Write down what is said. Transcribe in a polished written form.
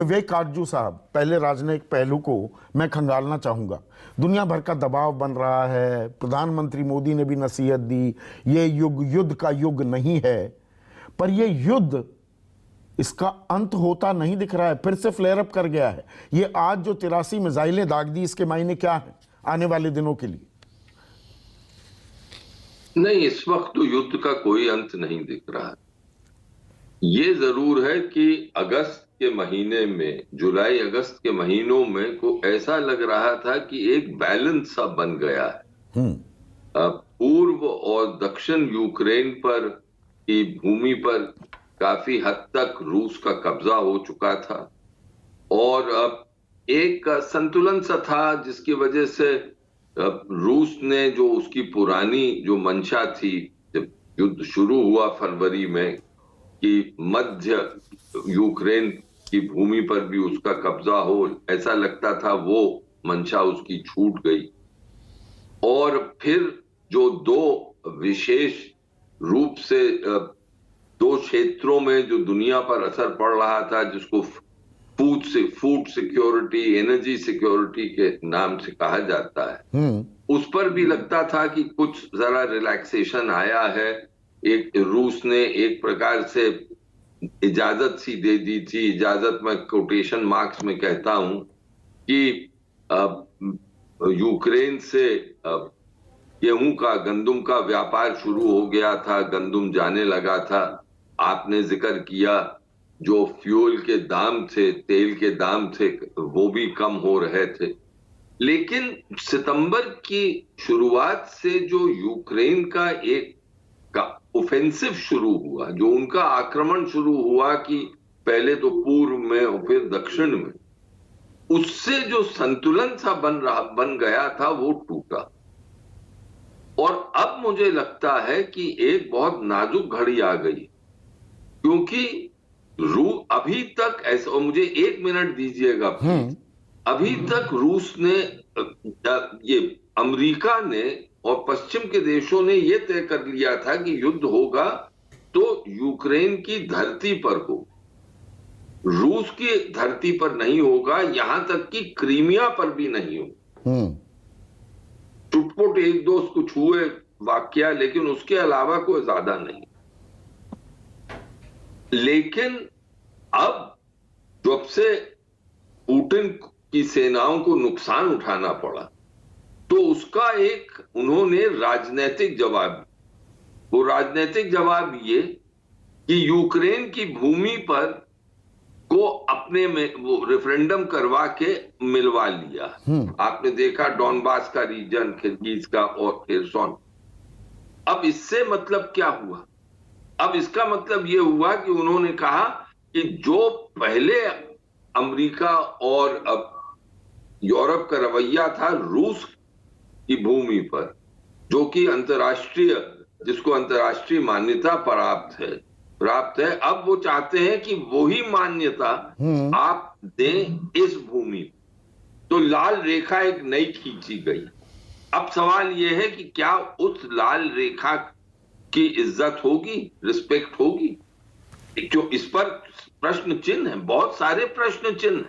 विवेक काटजू साहब, पहले राजनयिक पहलू को मैं खंगालना चाहूंगा। दुनिया भर का दबाव बन रहा है, प्रधानमंत्री मोदी ने भी नसीहत दी, ये युग युद्ध का युग नहीं है, पर ये युद्ध इसका अंत होता नहीं दिख रहा है, फिर से फ्लेयर अप कर गया है। ये आज जो 83 मिसाइलें दाग दी, इसके मायने क्या है आने वाले दिनों के लिए? नहीं, इस वक्त तो युद्ध का कोई अंत नहीं दिख रहा है। ये जरूर है कि अगस्त के महीने में, जुलाई अगस्त के महीनों में को ऐसा लग रहा था कि एक बैलेंस सा बन गया है। पूर्व और दक्षिण यूक्रेन पर की भूमि पर काफी हद तक रूस का कब्जा हो चुका था और एक संतुलन सा था, जिसकी वजह से रूस ने जो उसकी पुरानी जो मंशा थी, जब युद्ध शुरू हुआ फरवरी में, कि मध्य यूक्रेन की भूमि पर भी उसका कब्जा हो, ऐसा लगता था, वो मंशा उसकी छूट गई। और फिर जो दो विशेष रूप से दो क्षेत्रों में जो दुनिया पर असर पड़ रहा था, जिसको फूड सिक्योरिटी, एनर्जी सिक्योरिटी के नाम से कहा जाता है, उस पर भी लगता था कि कुछ जरा रिलैक्सेशन आया है। एक रूस ने एक प्रकार से इजाजत सी दे दी थी, इजाजत मैं कोटेशन मार्क्स में कहता हूं, कि यूक्रेन से गेहूं का, गंदुम का व्यापार शुरू हो गया था, गंदुम जाने लगा था। आपने जिक्र किया जो फ्यूल के दाम थे, तेल के दाम थे, वो भी कम हो रहे थे। लेकिन सितंबर की शुरुआत से जो यूक्रेन का एक ऑफेंसिव शुरू हुआ, जो उनका आक्रमण शुरू हुआ, कि पहले तो पूर्व में और फिर दक्षिण में, उससे जो संतुलन सा बन गया था, वो टूटा। और अब मुझे लगता है कि एक बहुत नाजुक घड़ी आ गई, क्योंकि अभी तक ऐसा, और मुझे 1 मिनट दीजिएगा प्लीज, अभी तक रूस ने, ये अमेरिका ने और पश्चिम के देशों ने यह तय कर लिया था कि युद्ध होगा तो यूक्रेन की धरती पर हो, रूस की धरती पर नहीं होगा, यहां तक कि क्रीमिया पर भी नहीं हो। चुटपुट एक दो कुछ हुए वाकया, लेकिन उसके अलावा कोई ज्यादा नहीं। लेकिन अब जब से पुतिन की सेनाओं को नुकसान उठाना पड़ा, तो उसका एक उन्होंने राजनीतिक जवाब, वो राजनीतिक जवाब ये कि यूक्रेन की भूमि पर को अपने में वो रेफरेंडम करवा के मिलवा लिया। आपने देखा डॉनबास का रीजन, किर्गिज का और खेरसोन। अब इससे मतलब क्या हुआ? अब इसका मतलब यह हुआ कि उन्होंने कहा कि जो पहले अमेरिका और अब यूरोप का रवैया था रूस की भूमि पर, जो कि अंतर्राष्ट्रीय, जिसको अंतर्राष्ट्रीय मान्यता प्राप्त है, अब वो चाहते हैं कि वही मान्यता आप दें इस भूमि। तो लाल रेखा एक नई खींची गई। अब सवाल यह है कि क्या उस लाल रेखा की इज्जत होगी, रिस्पेक्ट होगी? क्यों इस पर प्रश्न चिन्ह है, बहुत सारे प्रश्न चिन्ह।